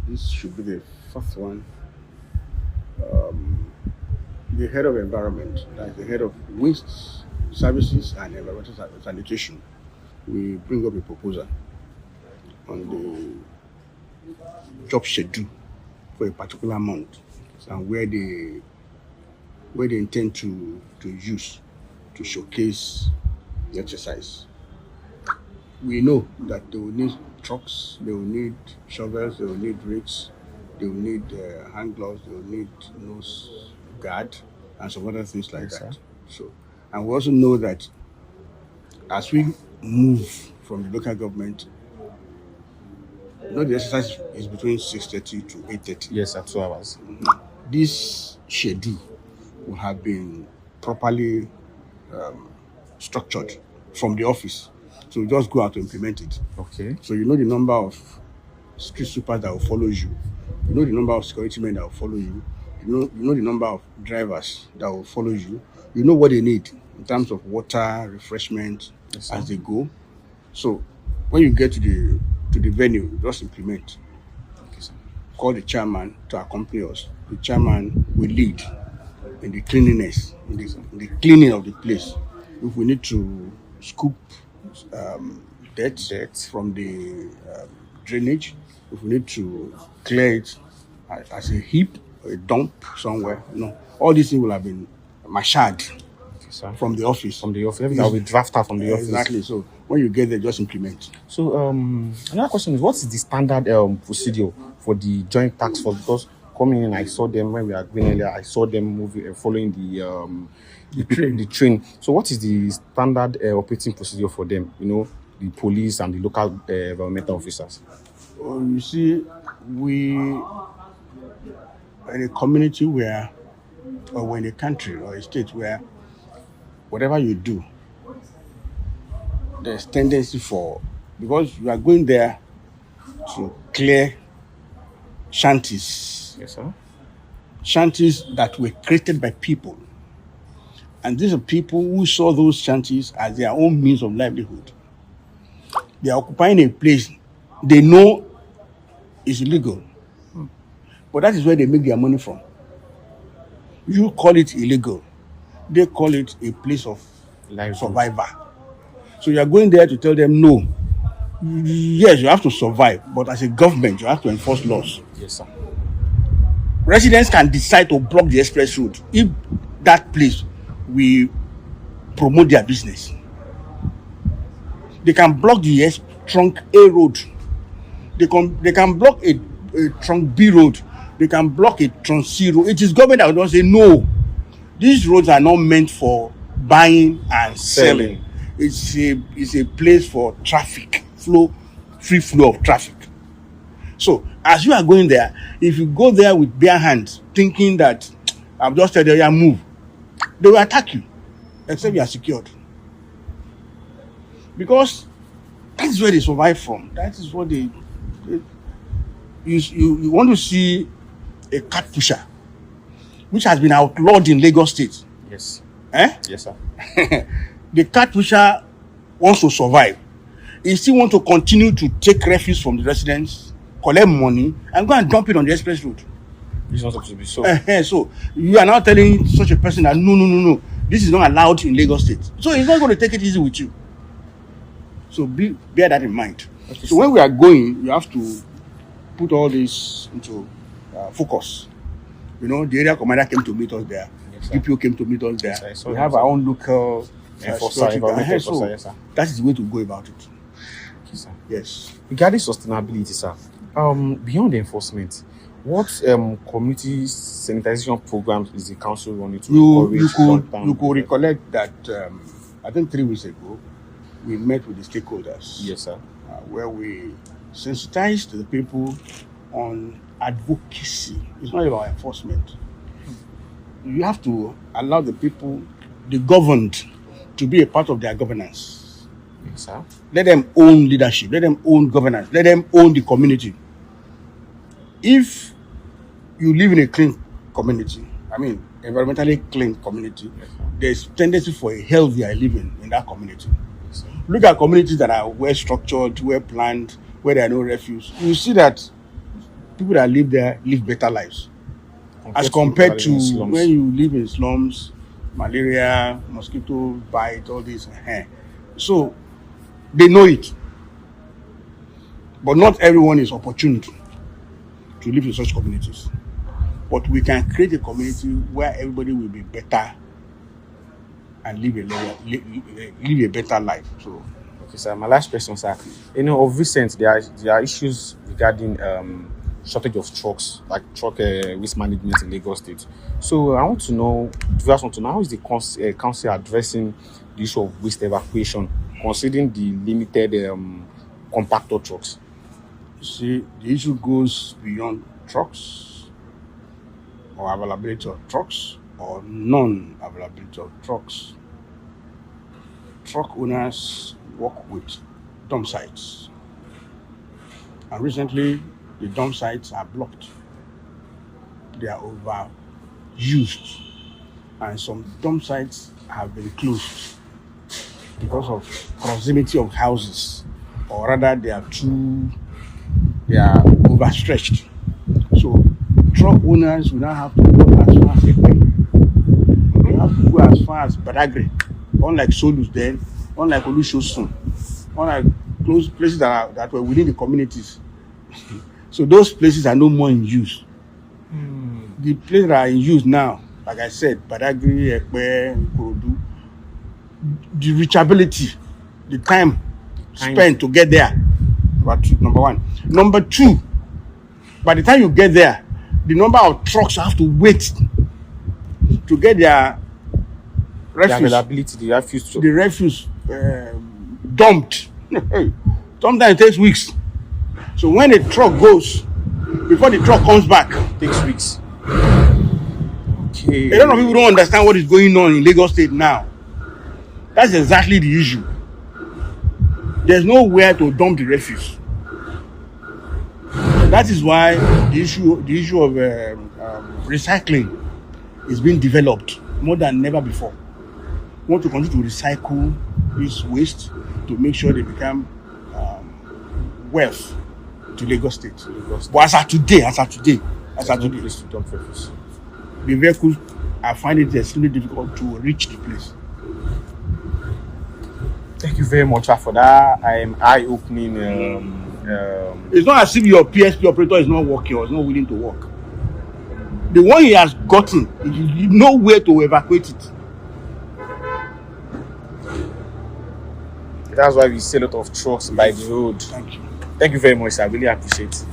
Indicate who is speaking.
Speaker 1: This should be the fourth one. Um, the head of environment, like the head of waste services and environmental sanitation, we bring up a proposal on the job schedule for a particular month and where they intend to use to showcase the exercise. We know that they will need trucks, they will need shovels, they will need rakes, they will need hand gloves, they will need nose guard, and some other things like
Speaker 2: Yes, sir.
Speaker 1: that. So, and we also know that as we move from the local government, the exercise is between 6:30 to 8:30.
Speaker 2: Yes, sir. 2 hours.
Speaker 1: This schedule will have been properly structured from the office. So we just go out to implement it.
Speaker 2: Okay.
Speaker 1: So you know the number of street sweepers that will follow you. You know the number of security men that will follow you. You know the number of drivers that will follow you. You know what they need in terms of water, refreshment
Speaker 2: Yes,
Speaker 1: as
Speaker 2: sir.
Speaker 1: they go. So when you get to the venue, you just implement.
Speaker 2: Okay, sir.
Speaker 1: Call the chairman to accompany us. The chairman will lead in the cleanliness, in the cleaning of the place. If we need to scoop dirt from the drainage, if we need to clear it as a heap or a dump somewhere, all these things will have been marshaled
Speaker 2: Okay, sir.
Speaker 1: from the office.
Speaker 2: From the office. Everything will be drafted from the office.
Speaker 1: Exactly. So when you get there, just implement.
Speaker 2: So another question is, what is the standard procedure for the joint task force? Because coming in, I saw them when we were going earlier. I saw them moving, following the train. So what is the standard operating procedure for them? The police and the local environmental officers.
Speaker 1: You see, we are in a community where, or we're in a country or a state where whatever you do, there's tendency for, because you are going there to clear shanties,
Speaker 2: Yes, sir.
Speaker 1: shanties that were created by people. And these are people who saw those shanties as their own means of livelihood. They are occupying a place they know is illegal, but that is where they make their money from. You call it illegal, they call it a place of
Speaker 2: Livelihood.
Speaker 1: survivor. So you are going there to tell them, no, yes, you have to survive, but as a government, you have to enforce laws.
Speaker 2: Yes, sir.
Speaker 1: Residents can decide to block the express road if that place will promote their business. They can block the trunk A road. They can block a trunk B road. They can block a trunk C road. It is government that will not say no. These roads are not meant for buying and selling. It's a place for traffic flow, free flow of traffic. So as you are going there, if you go there with bare hands, thinking that I've just said, yeah, move, they will attack you, except you are secured. Because that is where they survive from. That is what you want to see a cat pusher, which has been outlawed in Lagos State.
Speaker 2: Yes.
Speaker 1: Yes,
Speaker 2: sir.
Speaker 1: The cat pusher wants to survive. He still wants to continue to take refuse from the residents, collect money, and go and dump it on the express road.
Speaker 2: It's not supposed to be so.
Speaker 1: So you are now telling such a person that no, this is not allowed in Lagos State. So he's not going to take it easy with you. So bear that in mind. Okay, so when we are going, you have to put all this into focus. The area commander came to meet us there.
Speaker 2: Yes,
Speaker 1: DPO came to meet us there.
Speaker 2: Yes,
Speaker 1: we have our own local
Speaker 2: enforcer.
Speaker 1: So
Speaker 2: Yes, sir.
Speaker 1: that is the way to go about it.
Speaker 2: Okay, sir.
Speaker 1: Yes.
Speaker 2: Regarding sustainability, sir, beyond enforcement, what community sanitization programs is the council running to
Speaker 1: you could recollect that I think 3 weeks ago we met with the stakeholders.
Speaker 2: Yes, sir.
Speaker 1: Where we sensitized the people on advocacy. It's not about enforcement. You have to allow the people, the governed, to be a part of their governance.
Speaker 2: Yes, sir.
Speaker 1: Let them own leadership. Let them own governance. Let them own the community. If you live in a clean community, environmentally clean community, there's tendency for a healthier living in that community.
Speaker 2: Yes,
Speaker 1: look at communities that are well structured, well planned, where there are no refuse. You see that people that live there live better lives as compared to when you live in slums, malaria, mosquito bite, all this. So they know it, but not everyone is opportune to live in such communities. But we can create a community where everybody will be better and live a better life. So,
Speaker 2: okay, sir. My last question, sir. Of recent there are issues regarding shortage of trucks, like truck waste management in Lagos State. So I want to know, viewers want to know, how is the council addressing the issue of waste evacuation, considering the limited compactor trucks?
Speaker 1: you see, the issue goes beyond trucks or availability of trucks or non-availability of trucks. Truck owners work with dump sites, and recently the dump sites are blocked. They are overused, and some dump sites have been closed because of proximity of houses, or rather they are overstretched. So truck owners will now have to go as far as Ekpe. They have to go as far as Badagry, unlike Solus then, unlike Olusegun, unlike those places that were within the communities. So those places are no more in use. The places that are in use now, like I said, Badagry, Ekpe, Ikorodu, the reachability, the time spent to get there, number one. Number two, by the time you get there, the number of trucks you have to wait to get their refuse,
Speaker 2: The availability, the refuse.
Speaker 1: Dumped. Sometimes it takes weeks. So when the truck goes, before the truck comes back,
Speaker 2: It takes weeks. Okay.
Speaker 1: a lot of people don't understand what is going on in Lagos State now. That's exactly the issue. There's nowhere to dump the refuse. That is why the issue of recycling is being developed more than ever before. We want to continue to recycle this waste to make sure they become wealth to Lagos State. But as of today,
Speaker 2: Place to dump refuse.
Speaker 1: the vehicles are finding it extremely difficult to reach the place.
Speaker 2: Thank you very much, sir, for that eye-opening.
Speaker 1: It's not as if your PSP operator is not working or is not willing to work. The one he has gotten, you know where to evacuate it.
Speaker 2: That's why we see a lot of trucks by the road.
Speaker 1: Thank you.
Speaker 2: Thank you very much, sir. I really appreciate it.